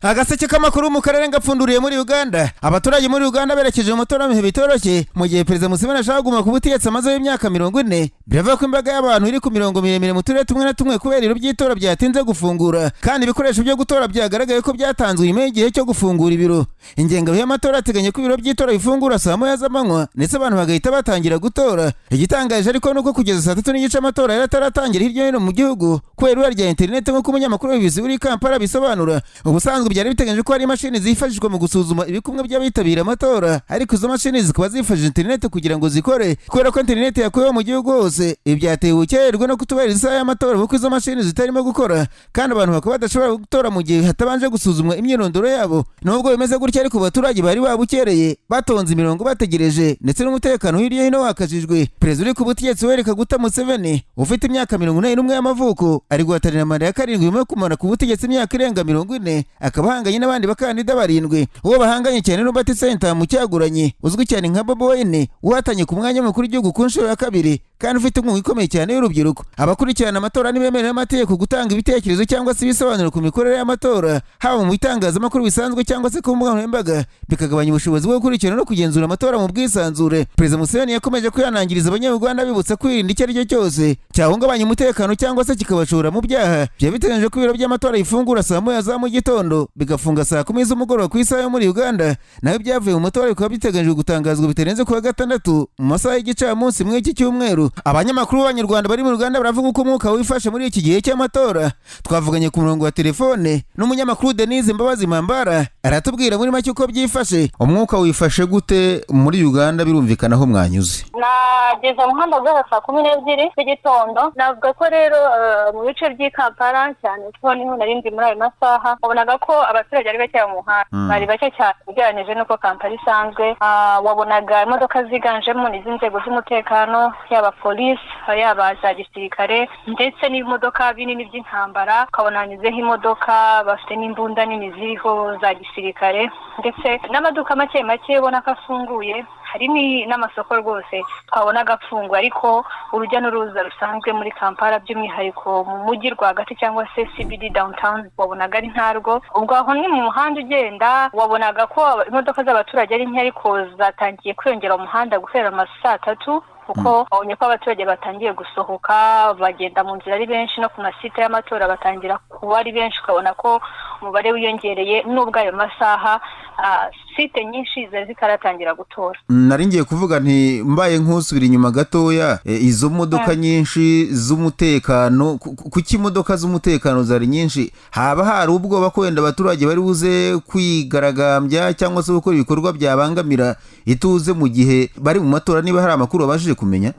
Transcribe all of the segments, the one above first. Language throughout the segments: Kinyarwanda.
Agaseke k'amakuru mu Karere ngapfunduriye muri Uganda. Abaturage muri Uganda berekeje mu matora mu bitoroshye mu gihe Perezida Museveni ashaka kuguma ku butegetsi amaze y'imyaka 40. Biravuga ko imbaga y'abantu iri ku mirongo miremire mu turere tumwe na tumwe kubera ibiro by'itora byatinze gufungura, kandi ibikoresho byo gutora byagaragaye ko byatanzwe nyuma y'igihe cyo gufungura ibiro. Ingengabihe y'amatora ateganya ko ibiro by'itora bifungura saa moya z'amanywa ndetse abantu bagahita batangira gutora. Igitangaje ariko nuko kugeza saa 3 n'igice amatora yarataratangira hirya no hino mu gihugu kubera ibura rya internet nk'uko umunyamakuru w'ibisi uri Kampala bisobanura. Ubusanzwe byari biteganyije ko hari imashini zifashishwa mu gusuzuma ibikumwe by'abitabira amatora, ariko izo mashini zikaba zifashishije internet kugira ngo zikore kubera ko internet yakuyeho mu gihugu hose. Ibi byateye ubukererwe no kutubahiriza isaha y'amatora kuko izo mashini zitarimo gukora, kandi abantu bakaba badashobora gutora mu gihe hatabanje gusuzumwa imyirondoro yabo. Nubwo bimeze gutya ariko abaturage bari babukereye batonze imirongo bategereje, ndetse n'umutekano hirya hino wakajijwe. Perezida uri ku butegetsi wereka guta Museveni ufite imyaka 41 y'amavuko ari guhatanira manda ya 7 nyuma yo kumara ku butegetsi imyaka irenga 40, akaba bahanganye n'abandi bakandida 7. Uwo bahanganye cyane n'Ubati Center mu cyaguranye uzwi cyane nka Bobo Wine uhatanye ku mwanya mukuru w'igihugu ku nshuro ya 2 kandi ufite umwuga ukomeye cyane y'urubyiruko. Abakurikirana amatora nibemerera amategeko gutanga ibitekerezo cyangwa se ibisobanuro ku mikorere y'amatora, haba mu bitangazamakuru bisanzwe cyangwa se ku mbuga nkoranyambaga, bikagabanya ubushobozi bwo gukurikirana no kugenzura amatora mu bwisanzure. Perezida Museveni yakomeje kwihanangiriza abanyarwanda bibutsa kwirinda icyo ari cyo cyose cyahungabanya umutekano cyangwa se kikabashora mu byaha. Byabiteganyije ko ibiro by'amatora bifungura saa moya za mu gitondo bigafunga saa 10 z'umugoroba ku isaha yo muri Uganda. Naho ibyavuye mu matora bikaba biteganyije gutangazwa bitarenze ku wa 6 mu masaha y'igicamunsi muri iki cyumweru. Abanyamakuru b'Abanyarwanda bari mu Uganda baravuga uko umwuka wifashe muri iki gihe cy'amatora. Twavuganye ku murongo wa telefone n'umunyamakuru Denise Mbabazi Mambara, aratubwira muri make uko byifashe. Umwuka wifashe gute muri Uganda? Birumvikana aho mwanyuze. Nageze mu muhanda guhera saa 12 z'igitondo. Navuga ko rero mu bice by'i Kampala cyane ko niho narindi muri ayo masaha, wabonaga ko abaturage ari bake mu muhanda, bari bake cyane ugereranije n'uko Kampala isanzwe. Wabonaga imodoka ziganjemo n'inzego z'umutekano, yaba polisi, yaba za gisirikare, ndetse n'imodoka binini by'intambara. Ukabona hanyuzeho imodoka bafite n'imbunda nini ziriho za gisirikare, ndetse n'amaduka make make ubona ko afunguye. Hari n'amasoko rwose twabona gapfungwa, ariko urujya n'uruza rusanzwe muri Kampala by'umwihariko mu mujyi rwagati cyangwa se CBD downtown wabonaga ari ntarwo. Ubwo aho ni mu muhanda ugenda wabonaga ko imodoka z'abaturage ari nke, ariko zatangiye kwiyongera mu muhanda guhera saa 3 kuko abonye ko abaturage batangiye gusohoka bagenda mu nzira ari benshi, no ku masite y'amatora batangira kuba ari benshi. Ukabona ko umubare wiyongereye n'ubwo ayo masaha site nyinshi zari zitaratangira gutora. Nari ngiye kuvuga nti mbaye nk'usubira inyuma gatoya, izo modoka nyinshi z'umutekano, kuki imodoka z'umutekano zari nyinshi? Haba hari ubwoba ko wenda abaturage bari buze kwigaragambya cyangwa se gukora ibikorwa byabangamira ituze mu gihe bari mu matora? Niba hari amakuru babashije kumenya.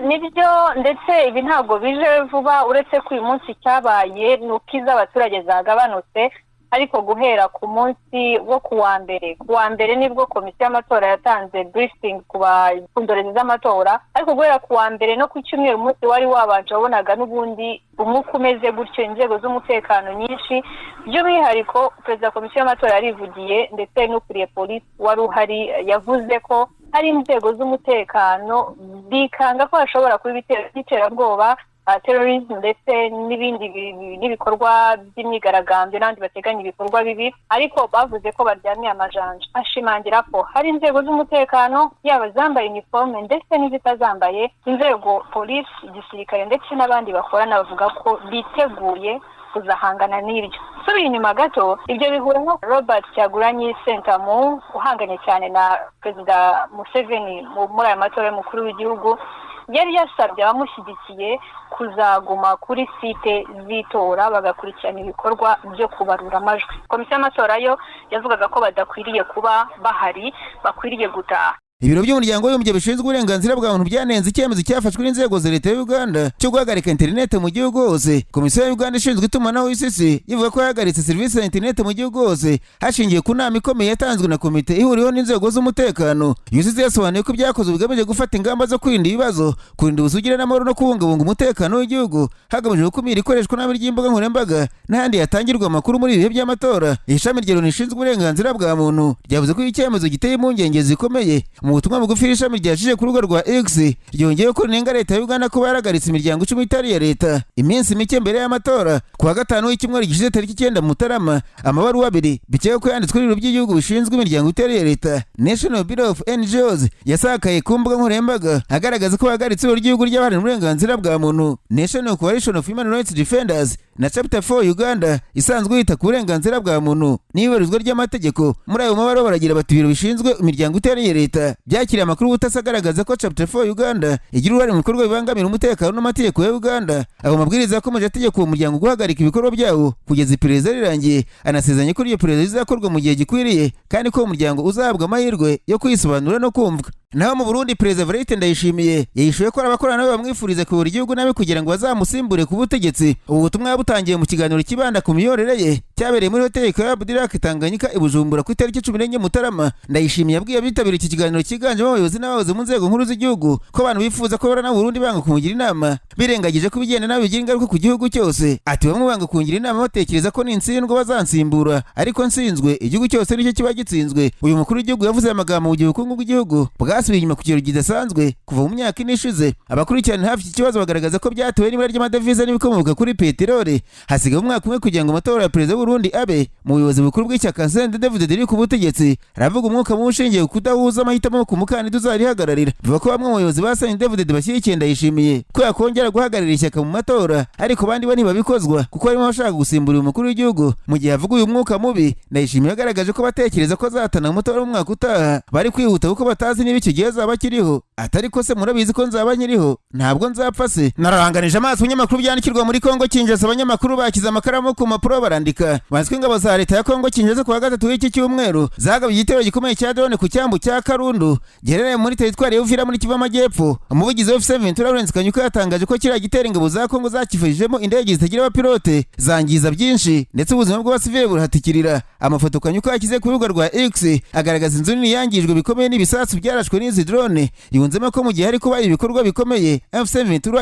Nibyo ndetse ibi ntabwo bije vuba, uretse ko uyu munsi cyabaye nuko iz'abaturage zagabanutse, ariko guhera ku munsi wo kuwa mbere nibwo komisiyo y'amatora yatanze briefing ku ndorerezi z'amatora, ariko guhera kuwa mbere no ku cyumweru umunsi wari wabanje wabonaga n'ubundi umwuka umeze gutyo, inzego z'umutekano nyinshi. By'umwihariko perezida wa komisiyo y'amatora yarivugiye, ndetse n'ukuriye polisi wari uhari yavuze ko hari inzego z'umutekano bikanga ko hashobora kuba iterabwoba, terrorism, ndetse n'ibindi n'ibikorwa by'imyigaragambyo n'abandi bateganya ibikorwa bibi, ariko bavuze ko baryamiye amajanja. Ashimangira ko hari inzego z'umutekano, yaba zambaye uniforme ndetse n'izitazambaye, inzego polisi, igisirikare ndetse n'abandi bakorana, bavuga ko biteguye kuzahangana n'ibyo. Subira inyuma gato, ibyo bihura nko Robert Kyagulanyi Ssentamu uhanganye cyane na Perezida Museveni muri aya matora y'umukuru w'igihugu, yari yasabye abamushyigikiye kuzaguma kuri site z'itora bagakurikirana ibikorwa byo kubarura amajwi. Komisiyo y'amatora yo yavugaga ko badakwiriye kuba bahari, bakwiriye gutaha. Ibiro by'umuryango w'abibumbye bishinzwe uburenganzira bwa muntu byanenze icyemezo cyafashwe n'inzego za leta ya Uganda cyo guhagarika internet mu gihugu hose. Komisiyo ya Uganda ishinzwe itumanaho ICC ivuga ko yahagaritse serivisi ya internet mu gihugu hose hashingiye ku nama ikomeye yatanzwe na komite ihuriweho n'inzego z'umutekano. ICC yasobanuye ko ibyakozwe bigamije gufata ingamba zo kwirinda ibibazo, kurinda ubusugire n'amahoro no kubungabunga umutekano w'igihugu, hagamijwe gukumira ikoreshwa nabi ry'imbuga nkoranyambaga n'ahandi hatangirwa amakuru muri ibihe by'amatora. Ishami rya Loni rishinzwe uburenganzira bwa muntu ryavuze ko icyemezo giteye impungenge zikomeye mu butumwa bugufi ishami ryashije ku rubuga rwa X ryongeye ko rinenga leta ya Uganda kuba yaragaritse imiryango 10 itari ya leta iminsi mike mbere y'amatora kuwa gatanu w'icyumweru gishize tariki 9 Mutarama. Amabaruwa abiri bikeye ko yanditswe n'ibiro by'igihugu bishinzwe imiryango itari ya leta National Bureau of NGOs yasakaye ku mbuga nkoranyambaga agaragaza ko yagaritse igihugu ry'abaharanira uburenganzira bwa muntu National Coalition of Human Rights Defenders na Chapter 4 Uganda isanzwe yita ku burenganzira bwa muntu n'ibibarizwa ry'amategeko. Muri ayo mabaruwa baragira bati ibiro bishinzwe imiryango itari ya leta byakiriye amakuru ubutasi agaragaza ko Chapter 4 Uganda igira uruhare mu bikorwa bibangamira umutekano n'amategeko ya Uganda. Abo mabwiriza yakomeje ategeka uwo muryango guhagarika ibikorwa byawo kugeza iperereza rirangiye, anasezeranya ko iryo perereza rizakorwa mu gihe gikwiriye kandi ko umuryango uzahabwa amahirwe yo kwisobanura no kumvwa. Naho mu Burundi Perezida Evariste Ndayishimiye yishuye ko abakorana nawe bamwifuriza kuyobora igihugu nabi kugira ngo bazamusimbure ku butegetsi. Ubu butumwa yabutangiye mu kiganiro kibanda ku miyorere ye cyabereye muri hoteli ya Budirake Tanganyika i Bujumbura ku itariki 14 Mutarama. Ndayishimiye yabwiye abitabiriye iki kiganiro kiganjemo abayobozi n'abahoze mu nzego nkuru z'igihugu ko abantu bifuza ko barana Burundi banga kumugira inama birengagije ko bigenda nabi bigira ingaruka ku gihugu cyose. Ati bamwe banga kungira inama batekereza ko nintsindwa bazansimbura, ariko nsinzwe igihugu cyose nicyo kiba gitsinzwe. Uyu mukuru w'igihugu yavuze amagambo mu gihe ubukungu bw'igihugu bwasubiye inyuma ku kigero kidasanzwe kuva mu myaka ine ishize. Abakurikirana hafi iki kibazo bagaragaza ko byatewe n'ibura ry'amadevize n'ibikomoka kuri peteroli. Hasigaye umwaka umwe kugira ngo amatora ya perezida w'u Burundi abe. Mu buyobozi bukuru bw'ishyaka CNDD-FDD riri ku butegetsi aravuga umwuka mubi ushingiye ku kudahuza amahitamo ku mukandida uzarihagararira. Bivuga ko bamwe mu bayobozi ba CNDD-FDD bashyigikiye Ndayishimiye ko yakongera guhagararira ishyaka mu matora, ariko abandi bo ntibabikozwa kuko barimo bashaka gusimbura umukuru w'igihugu. Mu gihe havuga uyu mwuka mubi, Ndayishimiye yagaragaje ko batekereza ko azatana mu matora mu mwaka utaha bari kwihuta kuko batazi niba icyo gihe azaba akiriho. Atari ko se murabizi ko nzaba nkiriho, ntabwo nzapfa se. Nararanganije amaso ibinyamakuru byandikirwa muri Kongo Kinshasa. Abanyamakuru bakize amakaramu ku mpapuro barandika banditswe ingabo za leta ya Kongo Kinshasa kuwa gatatu w'iki cyumweru zagabye igitero gikomeye cya drone ku cyambu cya Karundu giherereye muri teritwari y'Uvira muri Kivu Amajyepfo. Umuvugizi wa FC Lawrence Kanyuka yatangaje ko kiriya gitero ingabo za Kongo zakifashijemo indege zitagira abapilote zangiza byinshi ndetse ubuzima bw'abasivili burahatikirira. Amafoto Kanyuka yakize ku rubuga rwa X agaragaza inzu nini yangijwe bikomeye n'ibisasu byarashwe n'izi drone. Yunzemo ko mu gihe hari kuba ibikorwa bikomeye FC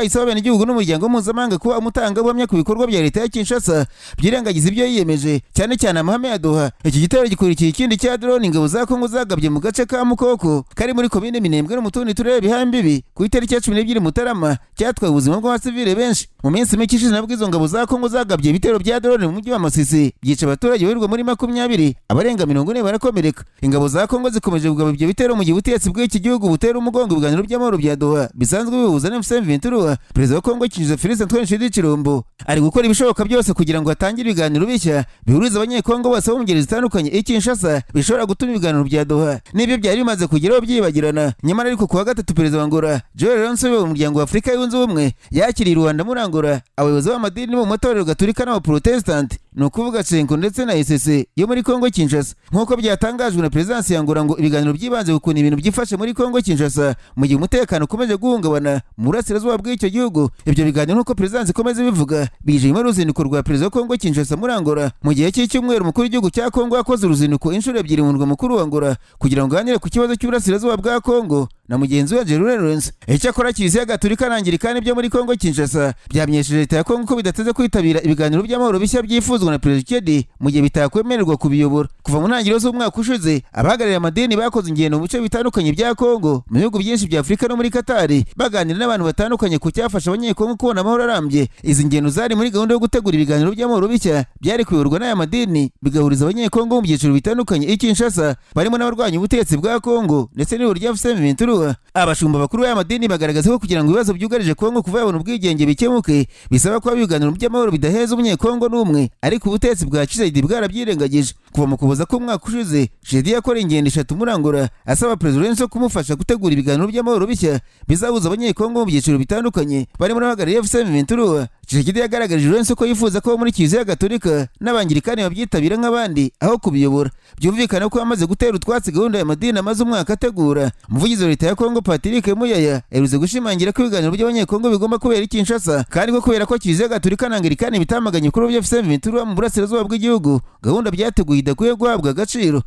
isaba abenegihugu n'umuryango mpuzamahanga kuba umutangabuhamya ku bikorwa bya leta ya Kinshasa byirengagiza ibyo yiyemeje, cyane cyane amahame ya Doha. Iki gitero gikurikiye ikindi cya drone ingabo za Kongo zagabye mu gace ka Mukoko kari muri komine Minembwe no mu tundi turere bihamba ibi ku itariki ya 12 Mutarama cyatwaye ubuzima bw'abasivile benshi. Mu minsi mike ishize nabwo izo ngabo za Kongo zagabye ibitero bya drone mu mujyi wa Masisi byica abaturage barirwa muri 20 abarenga 40 barakomereka. Ingabo za Kongo zikomeje kugaba ibyo bitero mu gihe ubutegetsi bw'iki gihugu butera umugongo ibiganiro by'amahoro bya Doha bisanzwe bihuza na M23. Perezida wa Kongo Kinshasa Felix Antoine Tshisekedi ari gukora ibishoboka byose kugira ngo hatangire ibiganiro bishya bihuriza abanyekongo bose bo mu ngeri zitandukanye i Kinshasa bishobora gutuma ibiganiro bya Doha n'ibyo byari bimaze kugeraho byibagirana. Nyamara ariko kuwa gatatu Perezida wa Angola Joel Lourenço wo mu muryango wa Afurika yunze ubumwe yakiriye Rwanda muri Angola abayobozi b'amadini mu matorero Gatolika n'Abaprotestant, ni ukuvuga Cenko ndetse na ECC yo muri Kongo Kinshasa. Nk'uko byatangajwe na Perezidansi ya Angola ngo ibiganiro byibanze ku kuntu ibintu byifashe muri Kongo Kinshasa mu gihe umutekano ukomeje guhungabana mu burasirazuba bw'icyo gihugu. Ibyo biganiro nk'uko Perezidansi ikomeza bivuga bije nyuma y'uruzinduko rwa Perezida wa Kongo Kinshasa muri Angola. Mu gihe cy'icyumweru umukuru w'igihugu cya Kongo yakoze uruzinduko inshuro 2 mu murwa mukuru wa Angola kugira ngo aganire ku kibazo cy'uburasirazuba bwa Kongo na mugenzi we Joel Lourenço. Icyakora Kiliziya Gatolika n'Anglikani byo muri Kongo Kinshasa byamenyesheje leta ya Kongo ko bidateze kwitabira ibiganiro by'amahoro bishya byifuzwa na Perezida Tshisekedi mu gihe bitakwemererwa kubiyobora. Kuva mu ntangiriro z'umwaka ushize abahagarariye amadini bakoze ingendo mu bice bitandukanye bya Kongo mu bihugu byinshi bya Afurika no muri Qatar baganira n'abantu batandukanye ku cyafasha abanyekongo kubona amahoro arambye. Izi ngendo zari muri gahunda yo gutegura ibiganiro by'amahoro bishya byari kuyoborwa n'aya madini bigahuriza abanyekongo mu byiciro bitandukanye i Kinshasa barimo n'abarwanya ubutegetsi bwa Kongo ndetse n'ihuriro rya FC23. Abashumba bakuru b'aya madini bagaragaza ko kugira ngo ibibazo byugarije Kongo kuva yabona ubwigenge bikemuke bisaba ko ibiganiro by'amahoro bidaheza umunyekongo n'umwe, ariko ubutegetsi bwa Tshisekedi bwarabyirengagije. Kuva mu kuboza k'umwaka ushize Tshisekedi yakora ingendo 3 muri Angola asaba Perezida Lourenço kumufasha gutegura ibiganiro by'amahoro bishya bizahuza abanyekongo mu byiciro bitandukanye barimo n'abahagarariye FC23. Tshisekedi yagaragaje Lourenço ko yifuza ko muri Kiliziya Gatolika n'Abanglikani babyitabira nk'abandi aho kubiyobora. Byumvikana ko yamaze gutera utwatsi gahunda ya madini amaze umwaka ategura. Umuvugizi wa leta ya Kongo Patrick Muyaya yaruze gushimangira ko ibiganiro by'abanyekongo bigomba kubera i Kinshasa kandi ko kubera ko Kiliziya Gatolika n'Anglikani bitamaganye kuri FC23 mu burasirazuba bw'igihugu gahunda byateguye idakwiye guhabwa agaciro.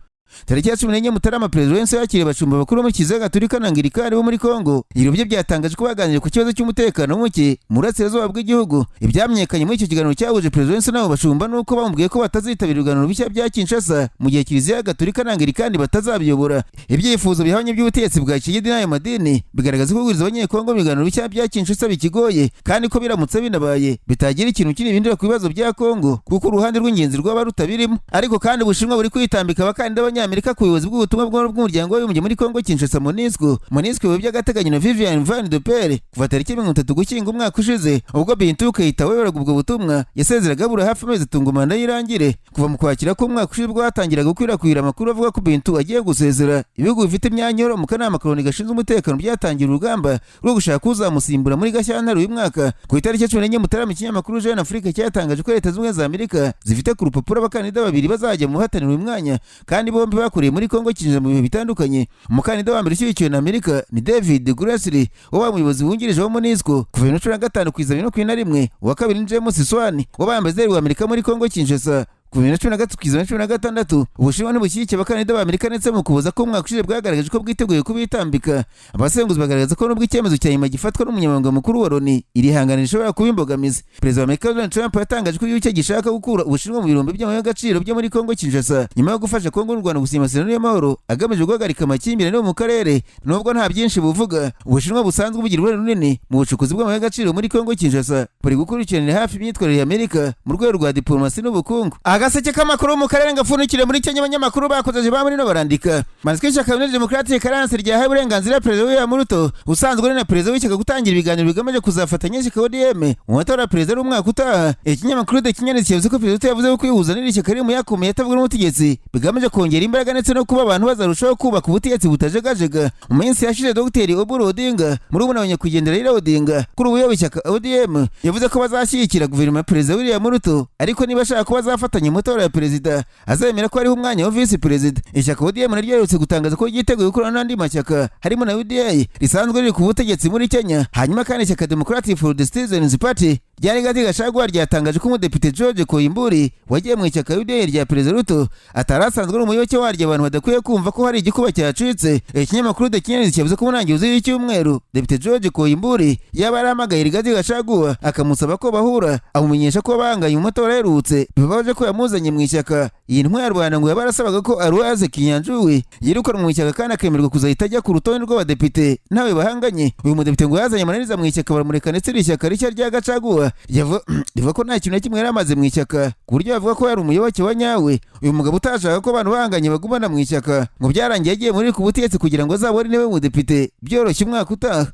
tariki ya 14 Mutarama Perezida Wense yakiriye abashumba bakuru muri Kiliziya Gatolika na Anglikani bo muri Kongo. Ibiro bye byatangaje ko baganiriye ku kibazo cy'umutekano muke mu burasirazuba bw'igihugu. Ibyamenyekanye muri icyo kiganiro cyahuje Perezida Wense n'abo bashumba nuko bamubwiye ko batazitabira ibiganiro bishya bya Kinshasa mu gihe Kiliziya Gatolika na Anglikani batazabiyobora. Ibyifuzo bihabanye by'ubutegetsi bwa Kigidi n'ayo madini bigaragaza ko kuguriza abanyekongo mu biganiro bishya bya Kinshasa bikigoye, kandi ko biramutse binabaye bitagira ikintu kiri bindira ku bibazo bya Kongo kuko uruhande rw'ingenzi rwaba rutabirimo. Ariko kandi Ubushinwa buri kwitambika abakandida b'Abanyamerika ku buyobozi bw'ubutumwa bw'umuryango w'abibumbye muri Kongo Kinshasa MONUSCO by'agateganyo na Viviane Van de Pere kuva tariki 30 Ugushyingo umwaka ushize, ubwo Bintou Keita wayoboraga ubwo butumwa yasezeraga buri hafi amezi atunga manda y'irangire. Kuva mu Kwakira ko umwaka ushize ubwo hatangiraga gukwirakwira amakuru avuga ko Bintou agiye gusezera, ibihugu bifite imyanya yoro mu kanama Loni gashinzwe umutekano byatangira urugamba rwo gushaka uzamusimbura muri Gashyantare uyu mwaka. Ku itariki 14 Mutarama ikinyamakuru Jeune Afrique cyatangaje ko Leta z'Ubumwe za Amerika zifite ku rupapuro abakandida babiri bazajya mu hatanira uyu mwanya, kandi bombi bakuriye muri Kongo Kinshasa mu bihe bitandukanye. Umukandida wa mbere ushyigikiwe na Amerika ni David Gressler wabaye umuyobozi wungirije wa MONUSCO kuva 2015 kugeza 2021. Uwa kabiri ni James Swan wabaye ambasaderi wa Amerika muri Kongo Kinshasa kuva 2013 kugeza 2016. Ubushinwa ntibushyigikiye abakandida ba Amerika ndetse mu kubuza ko umwaka ushize bwagaragaje ko bwiteguye kubitambika. Abasenguzi bagaragaza ko nubwo icyemezo cya nyuma gifatwa n'umunyamabanga mukuru wa Loni iri hangana rishobora kuba imbogamizi. Perezida wa Amerika Donald Trump yatangaje ko igihugu cye gishaka gukura Ubushinwa mu birombe by'agaciro byo muri Kongo Kinshasa nyuma yo gufasha Kongo n'u Rwanda gusinya amasezerano y'amahoro agamije guhagarika amakimbirane mu karere. Nubwo nta byinshi buvuga, Ubushinwa busanzwe bugira uruhare runini mu bucukuzi bw'agaciro muri Kongo Kinshasa buri gukurikiranira hafi imyitwarire ya Amerika mu rwego rwa diplomasi n'ubukungu. Agaseke k'amakuru mu karere gafunikire muri Kenya abanyamakuru bakozeje ba muri no barandika. Manzike y'ishyaka United Democratic Alliance ryahaye uburenganzira Perezida William Ruto usanzwe ari na Perezida w'ishyaka gutangira ibiganiro bigamije kuzafatanya n'ishyaka ODM mu matora ya Perezida w'umwaka utaha. Ikinyamakuru The Kenyan cyavuze ko Perezida yavuze ko kwihuza n'iri shyaka riri mu yakomeye atavuga n'ubutegetsi bigamije kongera imbaraga ndetse no kuba abantu bazarushaho kubaka ubutegetsi butajegajega. Mu minsi yashize Dr. Oburu Odinga muri ubu n'abanyakugendera Raila Odinga kuri ubu y'ishyaka ODM yavuze ko bazashyigikira guverinoma ya Perezida William Ruto, ariko niba ashaka ko bazafatanya mu matora ya Perezida azemera ko ariho umwanya wa Vice Perezida. Ishyaka ODM naryo riherutse gutangaza ko ryiteguye gukorana n'andi mashyaka harimo na UDA risanzwe riri ku butegetsi muri Kenya. Hanyuma kandi ishyaka Democratic for the Citizens Party ryari gati gashagwa ryatangaje ko umudepite George Koimburi wagiye mu ishyaka UDA rya Perezida Ruto atarasanzwe ari umuyoboke waryo abantu badakwiye kumva ko hari igikuba cyacitse. Ikinyamakuru The Kenyan cyavuze ko mu ntangiriro z'iki cyumweru Depite George Koimburi yaba aramagaye rigati gashagwa akamusaba ko bahura amumenyesha ko banganye mu matora aherutse, bibabaje ko yamuzanye mu ishyaka. Iyi ntwari ya Rwanda ngo yabarasabaga ko Agaseke yirukanwa mu ishyaka kandi akemerwa kuzahita ajya ku rutonde rw'abadepite ntawe bahanganye. Uyu mudepite ngo yazanye amananiza mu ishyaka baramureka ndetse iri shyaka rishya rya Gacaguwa rivuga ko nta kintu na kimwe yari amaze mu ishyaka ku buryo bavuga ko yari umuyoboke wa nyawe. Uyu mugabo utashaka ko abantu bahanganye bagumana mu ishyaka ngo byarangiye agiye muri ku butegetsi kugira ngo azabone intebe y'umudepite byoroshye umwaka utaha.